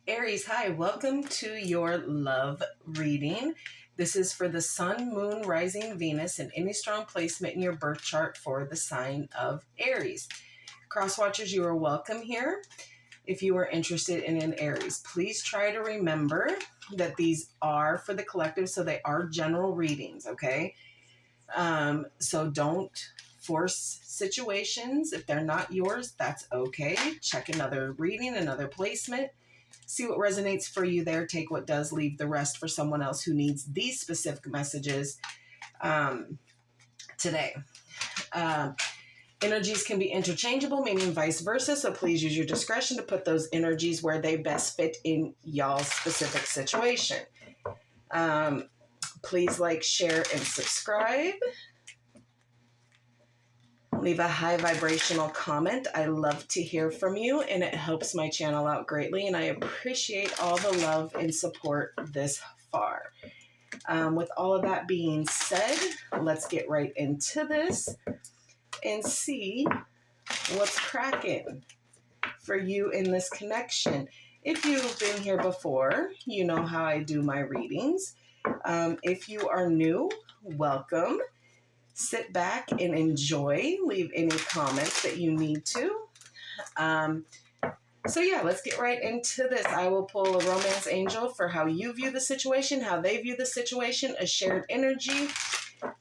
Aries, hi, welcome to your love reading. This is for the Sun, Moon, Rising, Venus, and any strong placement in your birth chart for the sign of Aries. Crosswatchers, you are welcome here. If you are interested in an Aries, please try to remember that these are for the collective, so they are general readings, okay? So don't force situations. If they're not yours, that's okay. Check another reading, another placement. See what resonates for you there. Take what does, leave the rest for someone else who needs these specific messages today. Energies can be interchangeable, meaning vice versa. So please use your discretion to put those energies where they best fit in y'all's specific situation. Please like, share, and subscribe. Leave a high vibrational comment. I love to hear from you, and it helps my channel out greatly, and I appreciate all the love and support this far. With all of that being said, let's get right into this and see what's cracking for you in this connection. If you've been here before, you know how I do my readings. If you are new, welcome. Sit back and enjoy. Leave any comments that you need to. So yeah, let's get right into this. I will pull a romance angel for how you view the situation, how they view the situation, a shared energy,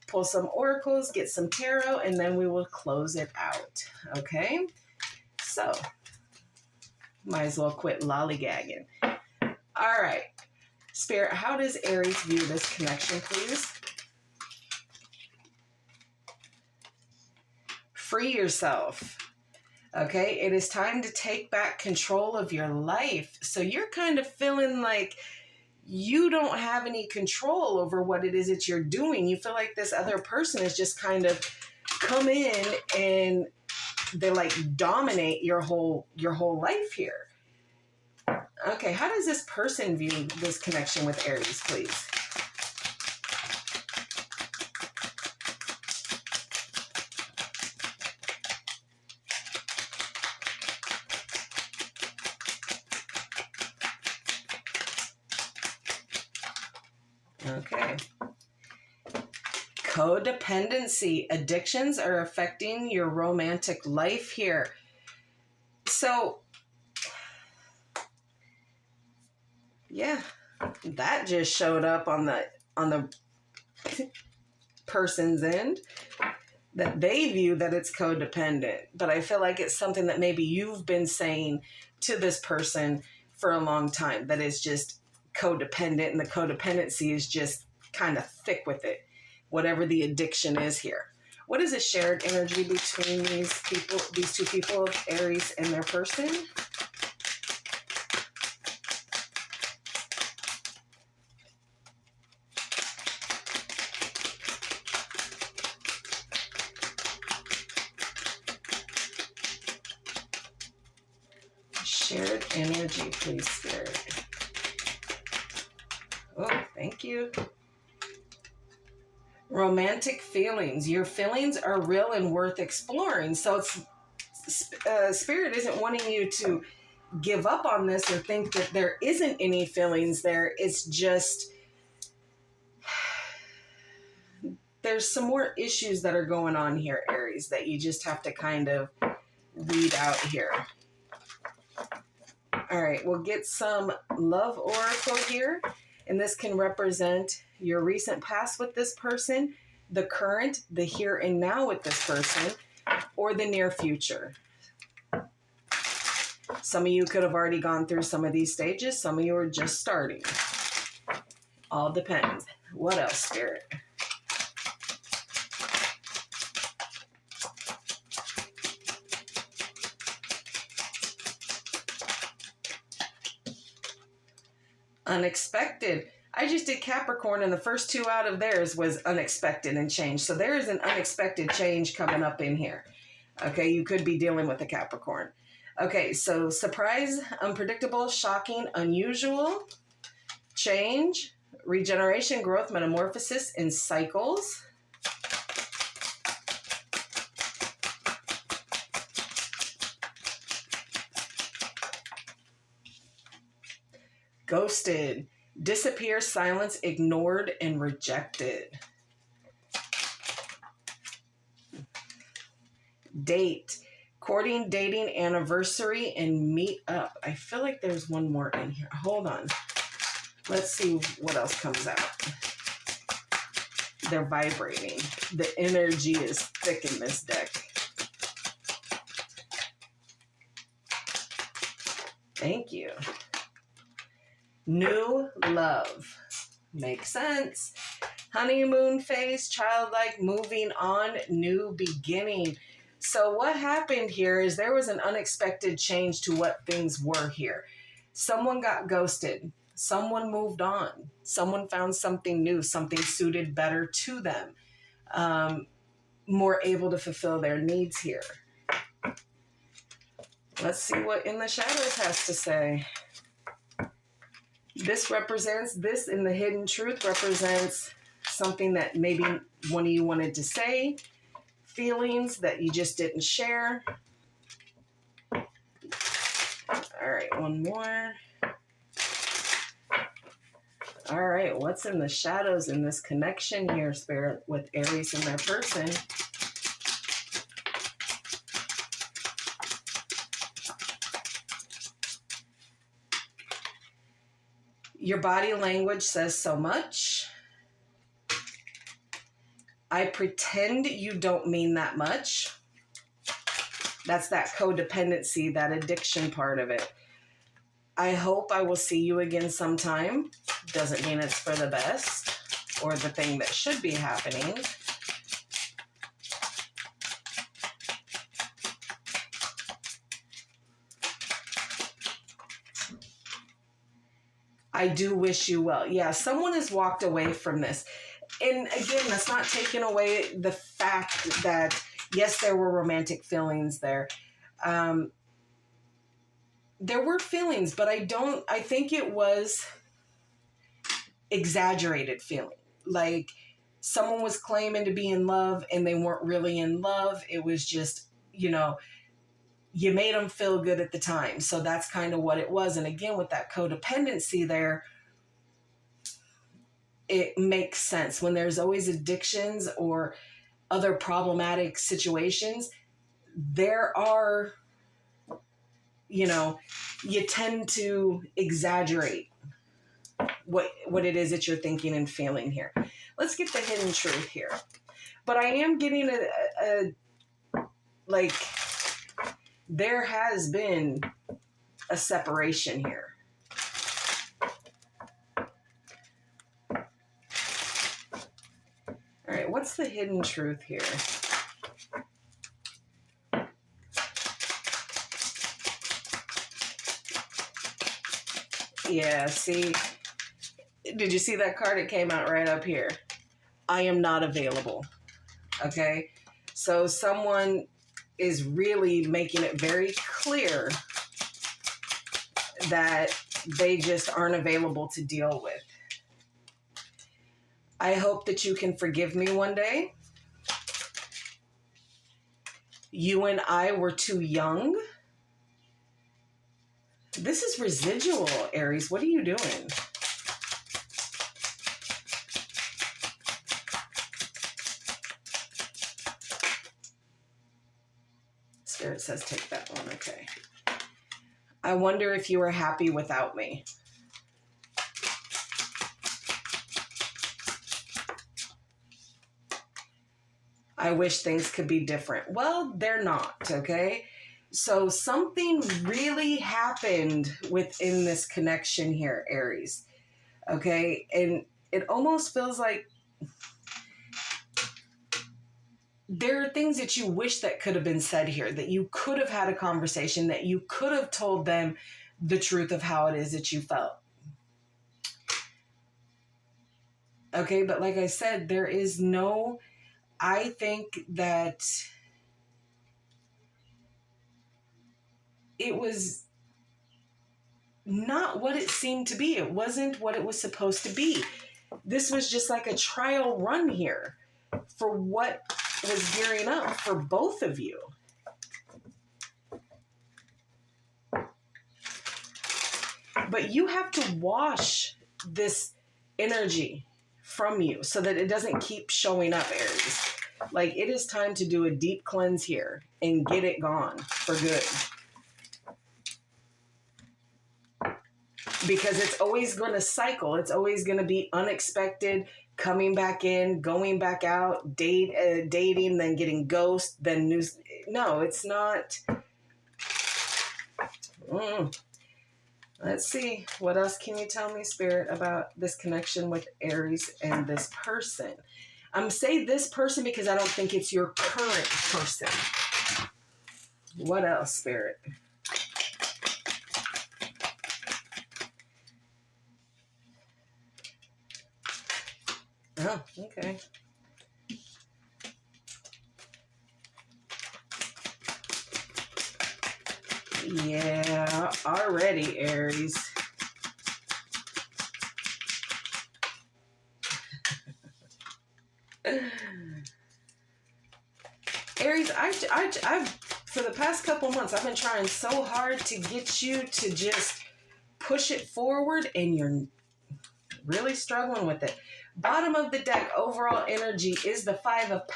pull some oracles, get some tarot, and then we will close it out. Okay? So, might as well quit lollygagging. All right. Spirit, how does Aries view this connection, please? Free yourself. Okay, it is time to take back control of your life. So you're kind of feeling like you don't have any control over what it is that you're doing. You feel like this other person has just kind of come in and they like dominate your whole life here. Okay, how does this person view this connection with Aries, please? Okay. Codependency. Addictions are affecting your romantic life here. So, yeah, that just showed up on the person's end, that they view that it's codependent. But I feel like it's something that maybe you've been saying to this person for a long time, that is just codependent, and the codependency is just kind of thick with it, whatever the addiction is here. What is a shared energy between these two people, Aries and their person? Shared energy, please, Spirit. Oh, thank you. Romantic feelings. Your feelings are real and worth exploring. So it's Spirit isn't wanting you to give up on this or think that there isn't any feelings there. It's just there's some more issues that are going on here, Aries, that you just have to kind of weed out here. All right, we'll get some love oracle here, and this can represent your recent past with this person, the current, the here and now with this person, or the near future. Some of you could have already gone through some of these stages. Some of you are just starting. All depends. What else, Spirit? Unexpected. I just did Capricorn, and the first two out of theirs was unexpected and change. So there is an unexpected change coming up in here. Okay, you could be dealing with a Capricorn. Okay, so surprise, unpredictable, shocking, unusual, change, regeneration, growth, metamorphosis, and cycles. ghosted, disappear, silence, ignored, and rejected. Date, courting, dating, anniversary, and meet up. I feel like there's one more in here. Hold on. Let's see what else comes out. They're vibrating. The energy is thick in this deck. Thank you. New love. Makes sense. Honeymoon phase, childlike, moving on, new beginning. So what happened here is there was an unexpected change to what things were here. Someone got ghosted. Someone moved on. Someone found something new, something suited better to them. More able to fulfill their needs here. Let's see what In the Shadows has to say. This in the hidden truth represents something that maybe one of you wanted to say, feelings that you just didn't share. All right, one more. All right, what's in the shadows in this connection here, Spirit, with Aries and their person? Your body language says so much. I pretend you don't mean that much. That's that codependency, that addiction part of it. I hope I will see you again sometime. Doesn't mean it's for the best or the thing that should be happening. I do wish you well. Yeah, someone has walked away from this. And again, that's not taking away the fact that, yes, there were romantic feelings there. There were feelings, but I think it was exaggerated feeling. Like someone was claiming to be in love and they weren't really in love. It was just, you made them feel good at the time. So that's kind of what it was. And again, with that codependency there, it makes sense. When there's always addictions or other problematic situations, there are, you tend to exaggerate what it is that you're thinking and feeling here. Let's get the hidden truth here. But I am getting there has been a separation here. All right, what's the hidden truth here? Yeah, see, did you see that card? It came out right up here. I am not available. Okay, so someone is really making it very clear that they just aren't available to deal with. I hope that you can forgive me one day. You and I were too young. This is residual, Aries. What are you doing? Spirit says take that one. Okay. I wonder if you were happy without me. I wish things could be different. Well, they're not, okay? So something really happened within this connection here, Aries, okay? And it almost feels like there are things that you wish that could have been said here, that you could have had a conversation, that you could have told them the truth of how it is that you felt. Okay, but like I said, I think that it was not what it seemed to be. It wasn't what it was supposed to be. This was just like a trial run here for what was gearing up for both of you. But you have to wash this energy from you so that it doesn't keep showing up, Aries. Like, it is time to do a deep cleanse here and get it gone for good. Because it's always going to cycle. It's always going to be unexpected, coming back in, going back out, dating, then getting ghost, then news. No, it's not. Let's see. What else can you tell me, Spirit, about this connection with Aries and this person? I'm saying this person because I don't think it's your current person. What else, Spirit? Oh, okay. Yeah, already, Aries. Aries, I've for the past couple months, I've been trying so hard to get you to just push it forward, and you're really struggling with it. Bottom of the deck, overall energy is the Five of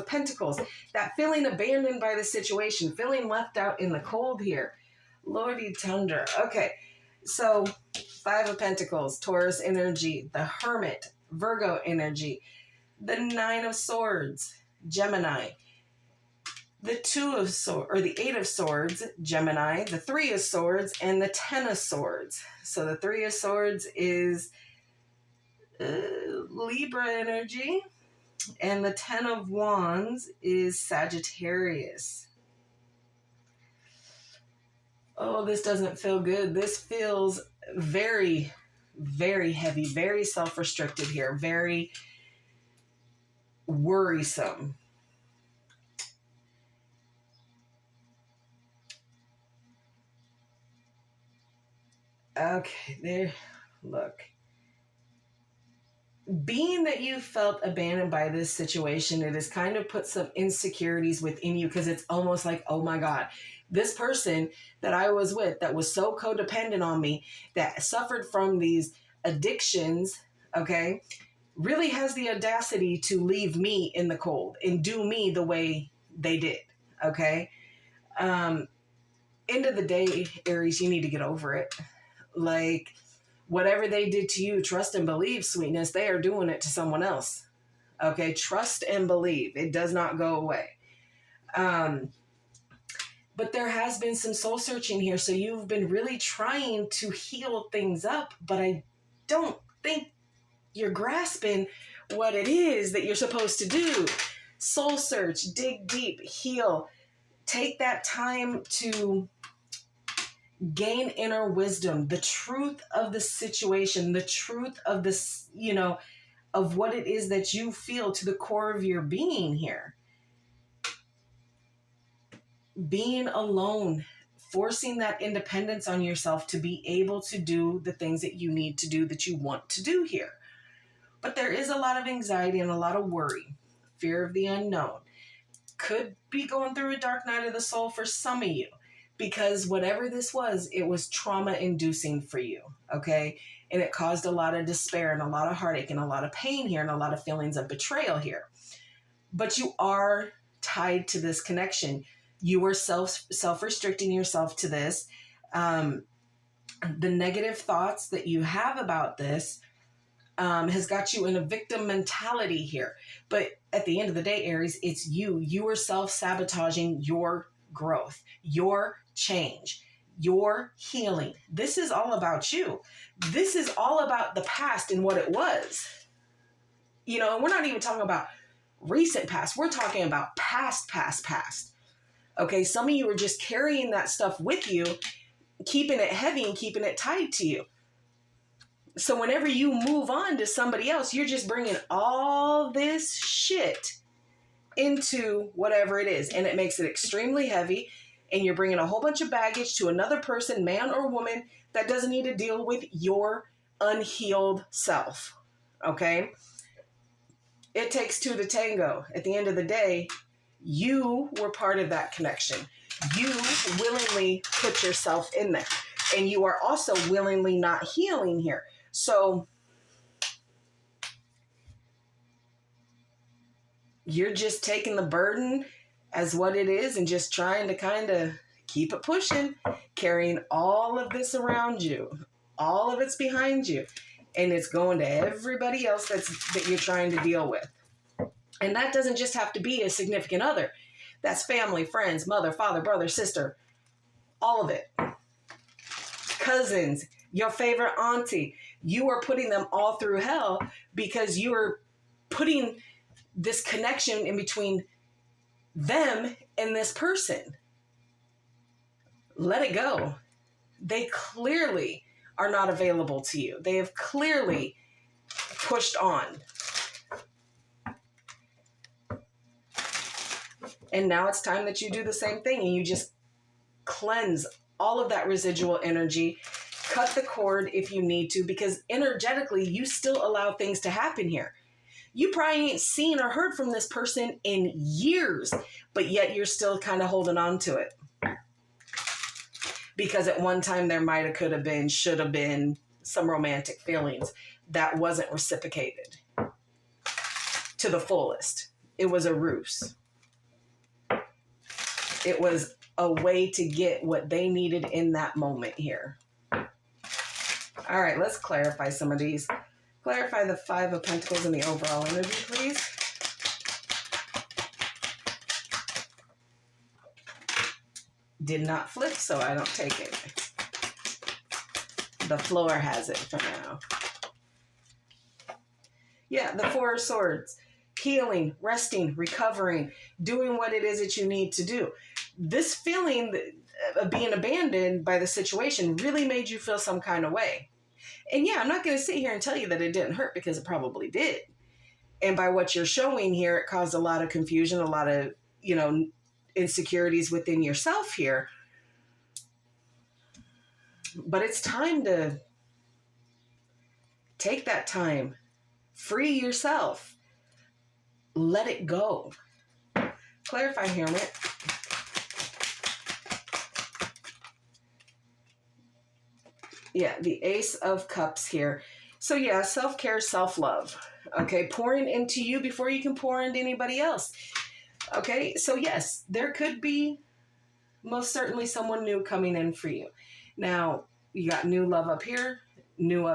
Pentacles. That feeling abandoned by the situation, feeling left out in the cold here. Lordy Thunder. Okay, so Five of Pentacles, Taurus energy, the Hermit, Virgo energy, the Nine of Swords, Gemini, the Two of Swords, or the Eight of Swords, Gemini, the Three of Swords, and the Ten of Swords. So the Three of Swords is Libra energy, and the Ten of Wands is Sagittarius. Oh, this doesn't feel good. This feels very, very heavy, very self-restricted here, very worrisome. Okay, there, look. Being that you felt abandoned by this situation, it has kind of put some insecurities within you, because it's almost like, oh my God, this person that I was with that was so codependent on me, that suffered from these addictions, okay, really has the audacity to leave me in the cold and do me the way they did, okay? End of the day, Aries, you need to get over it. Like, whatever they did to you, trust and believe, sweetness, they are doing it to someone else. Okay, trust and believe. It does not go away. But there has been some soul searching here. So you've been really trying to heal things up, but I don't think you're grasping what it is that you're supposed to do. Soul search, dig deep, heal. Take that time to gain inner wisdom, the truth of the situation, the truth of this, of what it is that you feel to the core of your being here. Being alone, forcing that independence on yourself to be able to do the things that you need to do, that you want to do here. But there is a lot of anxiety and a lot of worry, fear of the unknown. Could be going through a dark night of the soul for some of you, because whatever this was, it was trauma-inducing for you, okay? And it caused a lot of despair and a lot of heartache and a lot of pain here and a lot of feelings of betrayal here. But you are tied to this connection. You were self-restricting yourself to this. The negative thoughts that you have about this has got you in a victim mentality here. But at the end of the day, Aries, it's you. You are self-sabotaging your growth, your change, your healing. This is all about you. This is all about the past and what it was. And we're not even talking about recent past. We're talking about past. Okay, some of you are just carrying that stuff with you, keeping it heavy and keeping it tied to you. So whenever you move on to somebody else, you're just bringing all this shit into whatever it is. And it makes it extremely heavy. And you're bringing a whole bunch of baggage to another person, man or woman, that doesn't need to deal with your unhealed self. Okay? It takes two to tango. At the end of the day, you were part of that connection. You willingly put yourself in there. And you are also willingly not healing here. So you're just taking the burden as what it is and just trying to kind of keep it pushing, carrying all of this around you. All of it's behind you. And it's going to everybody else that you're trying to deal with. And that doesn't just have to be a significant other. That's family, friends, mother, father, brother, sister, all of it. Cousins, your favorite auntie. You are putting them all through hell because you are putting this connection in between them and this person. Let it go. They clearly are not available to you. They have clearly pushed on. And now it's time that you do the same thing and you just cleanse all of that residual energy, cut the cord if you need to, because energetically you still allow things to happen here. You probably ain't seen or heard from this person in years, but yet you're still kind of holding on to it. Because at one time there might have, could have been, should have been some romantic feelings that wasn't reciprocated to the fullest. It was a ruse. It was a way to get what they needed in that moment here. All right, let's clarify some of these. Clarify the Five of Pentacles and the overall energy, please. Did not flip, so I don't take it. The floor has it for now. Yeah, the Four of Swords. Healing, resting, recovering, doing what it is that you need to do. This feeling of being abandoned by the situation really made you feel some kind of way. And yeah, I'm not going to sit here and tell you that it didn't hurt, because it probably did. And by what you're showing here, it caused a lot of confusion, a lot of, insecurities within yourself here. But it's time to take that time, free yourself, let it go. Clarify, Hermit. Yeah, the Ace of Cups here. So yeah, self-care, self-love. Okay, pouring into you before you can pour into anybody else. Okay, so yes, there could be most certainly someone new coming in for you. Now, you got new love up here, new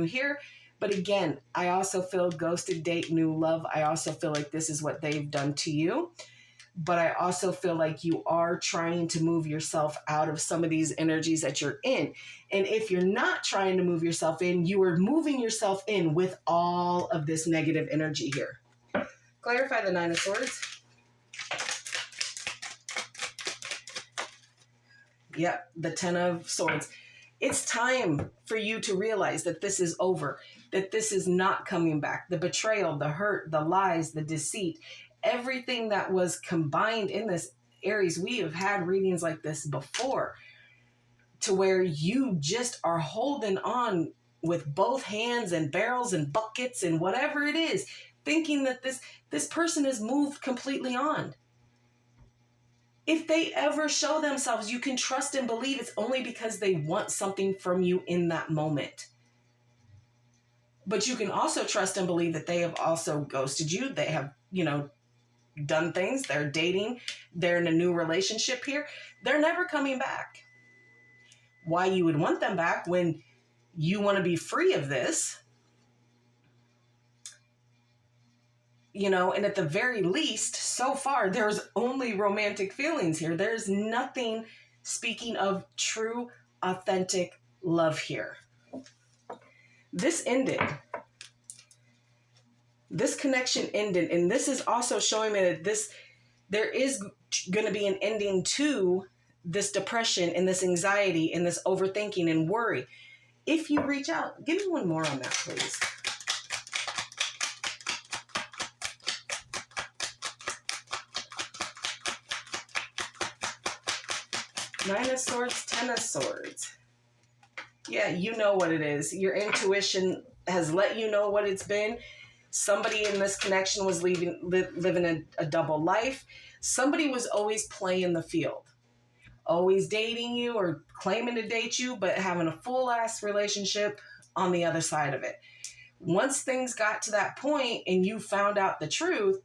here. But again, I also feel ghosted, date, new love. I also feel like this is what they've done to you. But I also feel like you are trying to move yourself out of some of these energies that you're in. And if you're not trying to move yourself in, you are moving yourself in with all of this negative energy here. Clarify the Nine of Swords. Yep, the Ten of Swords. It's time for you to realize that this is over, that this is not coming back. The betrayal, the hurt, the lies, the deceit, everything that was combined in this, Aries, we have had readings like this before, to where you just are holding on with both hands and barrels and buckets and whatever it is, thinking that this person has moved completely on. If they ever show themselves, you can trust and believe it's only because they want something from you in that moment. But you can also trust and believe that they have also ghosted you. They have, done things. They're dating. They're in a new relationship here. They're never coming back. Why you would want them back when you want to be free of this? And at the very least, so far, there's only romantic feelings here. There's nothing speaking of true, authentic love here. This ended. This connection ended. And this is also showing me that there is going to be an ending to this depression and this anxiety and this overthinking and worry. If you reach out, give me one more on that, please. Nine of Swords, Ten of Swords. Yeah, you know what it is. Your intuition has let you know what it's been. Somebody in this connection was living a double life. Somebody was always playing the field. always dating you or claiming to date you, but having a full-ass relationship on the other side of it. Once things got to that point and you found out the truth,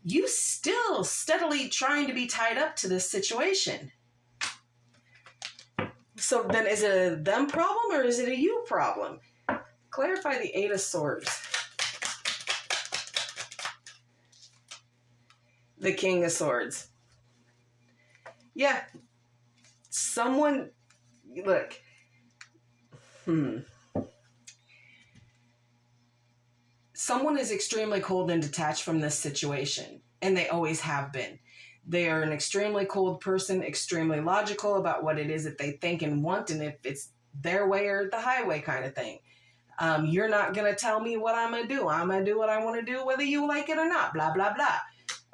you still steadily trying to be tied up to this situation. So then is it a them problem or is it a you problem? Clarify the Eight of Swords. The King of Swords. Yeah. Someone, look. Someone is extremely cold and detached from this situation, and they always have been. They are an extremely cold person, extremely logical about what it is that they think and want, and if it's their way or the highway kind of thing. You're not going to tell me what I'm going to do. I'm going to do what I want to do, whether you like it or not, blah, blah, blah.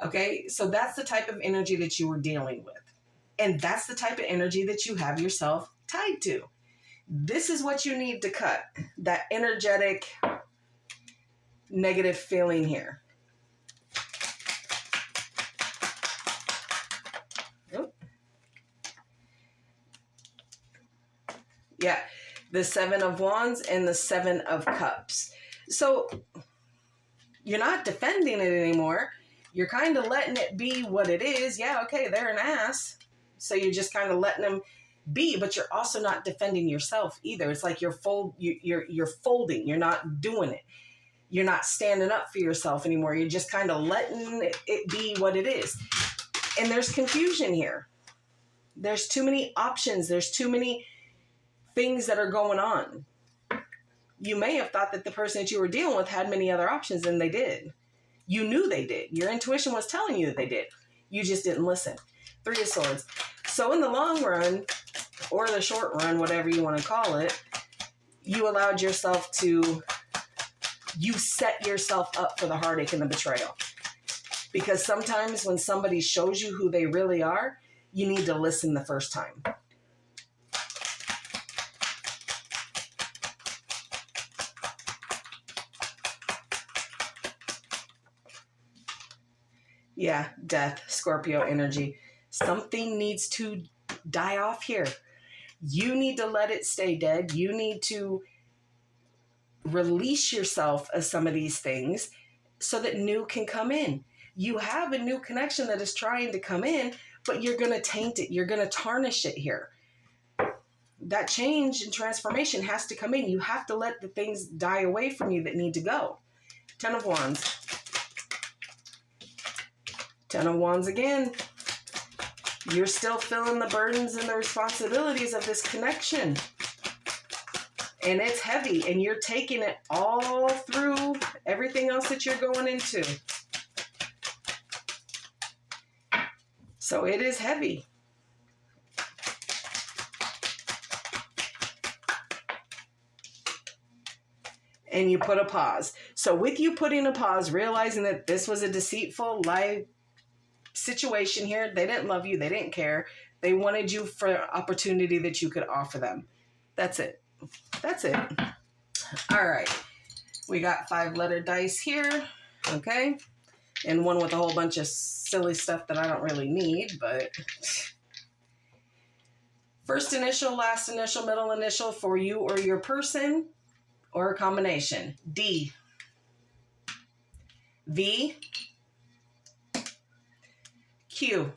Okay, so that's the type of energy that you were dealing with. And that's the type of energy that you have yourself tied to. This is what you need to cut. That energetic, negative feeling here. Yeah, the Seven of Wands and the Seven of Cups. So you're not defending it anymore. You're kind of letting it be what it is. Yeah, okay, they're an ass. So you're just kind of letting them be, but you're also not defending yourself either. It's like you're folding. You're not doing it. You're not standing up for yourself anymore. You're just kind of letting it be what it is. And there's confusion here. There's too many options. There's too many things that are going on. You may have thought that the person that you were dealing with had many other options than they did. You knew they did. Your intuition was telling you that they did. You just didn't listen. Three of Swords. So in the long run, or the short run, whatever you want to call it, you allowed yourself to, you set yourself up for the heartache and the betrayal. Because sometimes when somebody shows you who they really are, you need to listen the first time. Yeah, death, Scorpio energy. Something needs to die off here. You need to let it stay dead. You need to release yourself of some of these things so that new can come in. You have a new connection that is trying to come in, but you're going to taint it. You're going to tarnish it here. That change and transformation has to come in. You have to let the things die away from you that need to go. Ten of Wands. Ten of Wands again. You're still feeling the burdens and the responsibilities of this connection. And it's heavy, and you're taking it all through everything else that you're going into. So it is heavy. And you put a pause. So with you putting a pause, realizing that this was a deceitful lie situation here, they didn't love you, they didn't care. They wanted you for an opportunity that you could offer them. That's it. That's it. All right. We got 5-letter dice here. Okay. And one with a whole bunch of silly stuff that I don't really need, but first initial, last initial, middle initial for you or your person, or a combination. D. V. Q.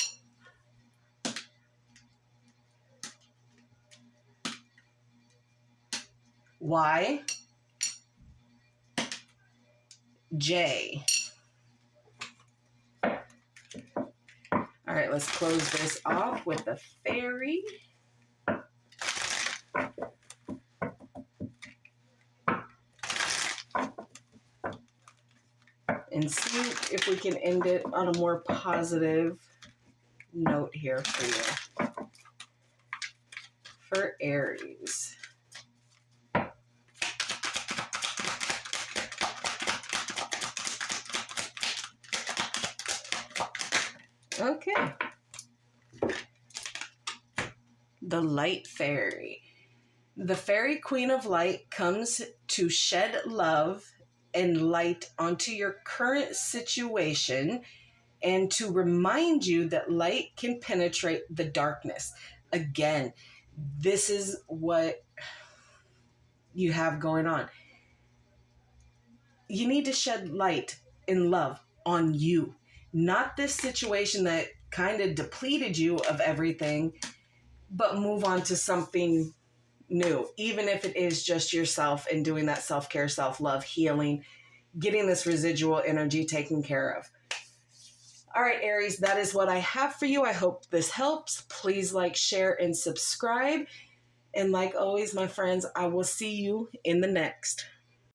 Y. J. All right, let's close this off with the fairy. And see if we can end it on a more positive note here for you. For Aries. Okay. The Light Fairy. The Fairy Queen of Light comes to shed love and light onto your current situation and to remind you that light can penetrate the darkness. Again, this is what you have going on. You need to shed light and love on you, not this situation that kind of depleted you of everything, but move on to something new, even if it is just yourself and doing that self-care, self-love, healing, getting this residual energy taken care of. All right, Aries, that is what I have for you. I hope this helps. Please like, share, and subscribe. And like always, my friends, I will see you in the next.